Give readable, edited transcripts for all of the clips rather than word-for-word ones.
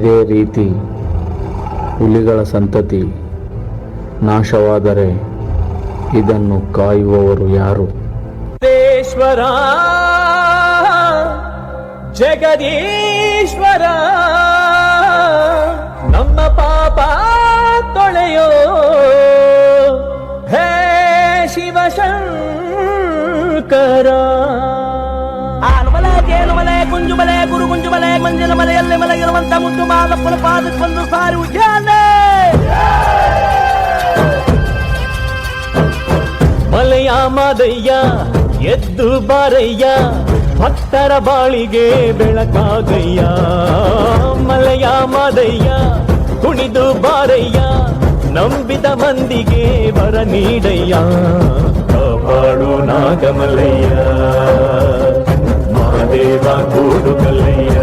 ಇದೇ ರೀತಿ ಹುಲಿಗಳ ಸಂತತಿ ನಾಶವಾದರೆ ಇದನ್ನು ಕಾಯುವವರು ಯಾರು? ದೇಶ್ವರ ಜಗದೀಶ್ವರ ನಮ್ಮ ಪಾಪ ತೊಳೆಯೋ ಹೇ ಶಿವಶಂಕರ. ಆನುಮಲೆ ಜೇನುಮಲೆ ಕುಂಜುಮಲೆ ಗುರು ಕುಂಜುಮಲೆ ಮಂಜಿನ ಮಲೆಯಲ್ಲಿ ಮಲಗಿರುವಂತ ಮುದ್ದು ಮಾಲಪ್ಪನ ಪಾದಕ್ಕೊಂದು ಸಾರಿ ಉಜ್ಜಾಲೆ. ಮಲೆಯ ಮಾದಯ್ಯ ಎದ್ದು ಬಾರಯ್ಯ, ಭಕ್ತರ ಬಾಳಿಗೆ ಬೆಳಕಾಗಯ್ಯ. ಮಲೆಯ ಮಾದಯ್ಯ ಕುಣಿದು ಬಾರಯ್ಯ, ನಂಬಿದ ಮಂದಿಗೆ ವರ ನೀಡಯ್ಯ. ಕಾಪಾಡು ನಾಗಮಲಯ್ಯ, ಮಾದೇವ ಕೂಡು ಕಲ್ಲಯ್ಯ.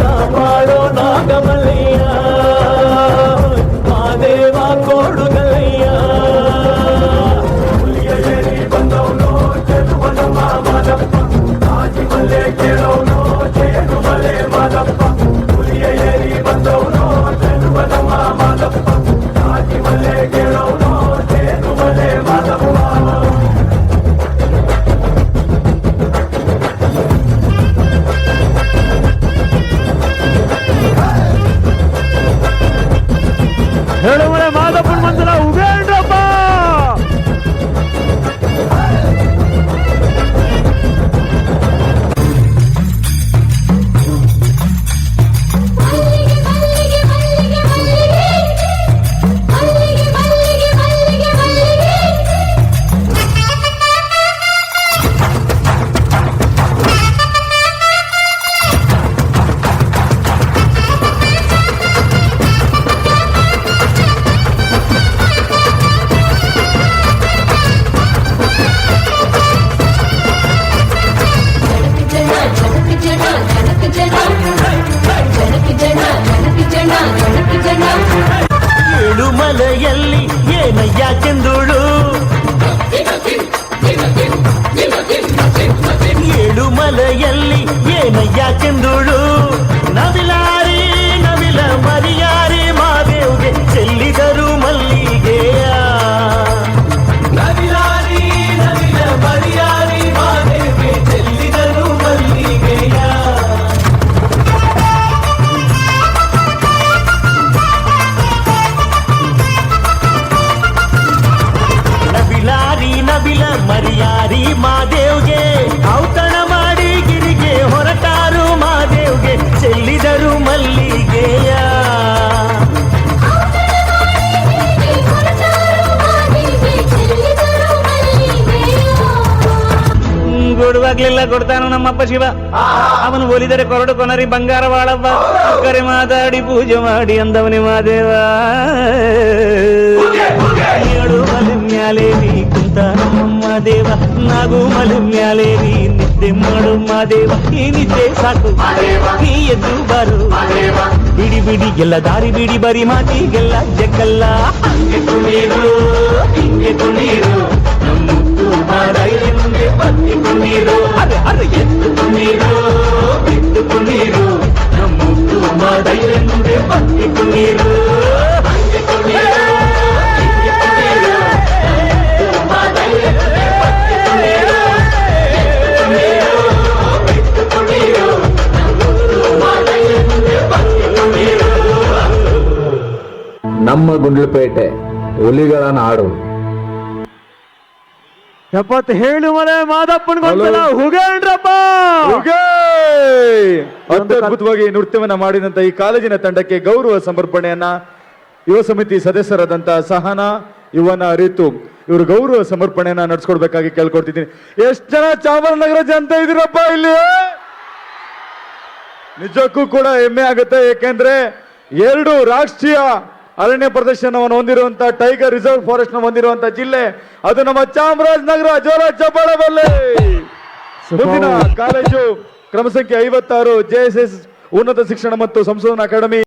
ಕಾಪಾಡು ನಾಗಮಲಯ್ಯ, ಮಾದೇವ ಕೋಡು ಕಲ್ಲಯ್ಯ. ಬಂದವನು ಚೆಲುವನ ಮಾದಪ್ಪ, ಆಜಿ ಮಲೆ ಕೇಳವನು ಜೇನು ಮಲೆ ಮಾದಪ್ಪ. ಹುಲಿಯ ಏರಿ ಬಂದವನು ಚೆಲುವನ ಮಾದಪ್ಪ, ಆಜಿ ಮಲೆ ಕೇಳವನು ಜೇನು ಮಲೆ ಮಾದಪ್ಪ. ಹೇಳುವರೆ ಮಾದಪ್ಪನ ಮಂದಿರ ಉಬೇಂಡ್ರಪ್ಪ. ಏಳುಮಲೆಯಲ್ಲಿ ಏನಯ್ಯ ಕೆಂದುಳು, ಏಳುಮಲೆಯಲ್ಲಿ ಏನಯ್ಯ ಕೆಂದುಳು. ನವಿಲಾರಿ ನವಿಲ ಮರಿಯಾರಿ ಮಾದೇವ್ಗೆ ಚೆಲ್ಲಿದರು ಮಲ್ಲಿಗೆಯ. ನವಿಲಾರಿ ನವಿಲ ಮರಿಯಾರಿ ಮಾದೇವ್ಗೆ ಚೆಲ್ಲಿದರು ಮಲ್ಲಿಗೆಯ. ನವಿಲ ಮರಿಯಾರಿ ಮಾದೇವ್ಗೆ ಔತಣ ಮಾಡಿ ಗಿರಿಗೆ ಹೊರಟಾರು ಮಾದೇವ್ಗೆ ಚೆಲ್ಲಿದರು ಮಲ್ಲಿಗೆಯ. ಕೊಡುವಾಗ್ಲಿಲ್ಲ ಕೊಡ್ತಾನು ನಮ್ಮಪ್ಪ ಶಿವ. ಅವನು ಒಲಿದರೆ ಕೊರಡು ಕೊನರಿ ಬಂಗಾರವಾಳವ್ವ. ಕರೆ ಮಾತಾಡಿ ಪೂಜೆ ಮಾಡಿ ಅಂದವನಿ ಮಾದೇವ. ಏಳು ಮಲೆ ಮ್ಯಾಲೇರಿ ಕುಂತ ನಮ್ಮ ದೇವ, ನಾಗು ಮಲೆ ಮ್ಯಾಲೇರಿ ನಿದ್ದೆ ಮಾಡು ಮಾದೇವ. ಈ ನಿದ್ದೆ ಸಾಕು ನೀ ಎದ್ದು ಬಾರು, ಬಿಡಿ ಬಿಡಿ ಎಲ್ಲ ದಾರಿ ಬಿಡಿ ಬರಿ ಮಾತಿಗೆಲ್ಲ ಜಗ್ಗಲ್ಲ. ಹಂಗೆ ಕುಣೀರು ಹಿಂಗೆ ಕುಣೀರು, ನಮ್ಮುತ್ತು ಮಾದಯ್ಯ ಮುಂದೆ ಬತ್ತಿ ಕುಣೀರು. ಅರೆ ಎದ್ದು ಕುಣೀರು ಬಿದ್ದು ಕುಣೀರು, ನಮ್ಮುತ್ತು ಮಾದಯ್ಯ ಮುಂದೆ ಬತ್ತಿ ಕುಣೀರು. ಹಂಗೆ ಕುಣೀರು ಹಿಂಗೆ ಕುಣೀರು, ನಮ್ಮುತ್ತು ಮಾದಯ್ಯ ಮುಂದೆ ಬತ್ತಿ ಕುಣೀರು. ಎದ್ದು ಕುಣೀರು ಬಿದ್ದು ಕುಣೀರು, ನಮ್ಮುತ್ತು ಮಾದಯ್ಯ ಮುಂದೆ ಬತ್ತಿ ಕುಣೀರು. ನಮ್ಮ ಗುಂಡ್ಲುಪೇಟೆ ಹುಲಿಗಳ ನಾಡು. ಎಪ್ಪತ್ತು ಹೇಳು ಮಲೆ ಮಾದಪ್ಪನಿಗೊಂದ್ಸಲ ಹುಗೇಂಡ್ರಪ್ಪ. ಅದ್ಭುತವಾಗಿ ನೃತ್ಯವನ್ನ ಮಾಡಿದಂತ ಈ ಕಾಲೇಜಿನ ತಂಡಕ್ಕೆ ಗೌರವ ಸಮರ್ಪಣೆಯನ್ನ ಯುವ ಸಮಿತಿ ಸದಸ್ಯರಾದಂತ ಸಹನಾ, ಯುವನ ರಿತು ಇವರು ಗೌರವ ಸಮರ್ಪಣೆಯನ್ನ ನಡೆಸ್ಕೊಡ್ಬೇಕಾಗಿ ಕೇಳ್ಕೊಡ್ತಿದ್ದೀನಿ. ಎಷ್ಟು ಜನ ಚಾಮರಾಜನಗರ ಜನತೆ ಇದ್ದೀರಪ್ಪ ಇಲ್ಲಿ? ನಿಜಕ್ಕೂ ಕೂಡ ಹೆಮ್ಮೆ ಆಗುತ್ತೆ. ಯಾಕೆಂದ್ರೆ 2 ರಾಷ್ಟ್ರೀಯ ಅರಣ್ಯ ಪ್ರದರ್ಶನವನ್ನು ಹೊಂದಿರುವಂತ ಟೈಗರ್ ರಿಸರ್ವ್ ಫಾರೆಸ್ಟ್ ನ ಹೊಂದಿರುವಂತ ಜಿಲ್ಲೆ ಅದು ನಮ್ಮ ಚಾಮರಾಜನಗರ. ಜೋರ ಚಪ್ಪಾಳೆ ಬರಲಿ. ಮುಂದಿನ ಕಾಲೇಜು ಕ್ರಮ ಸಂಖ್ಯೆ 56 JSS ಉನ್ನತ ಶಿಕ್ಷಣ ಮತ್ತು ಸಂಶೋಧನಾ ಅಕಾಡೆಮಿ.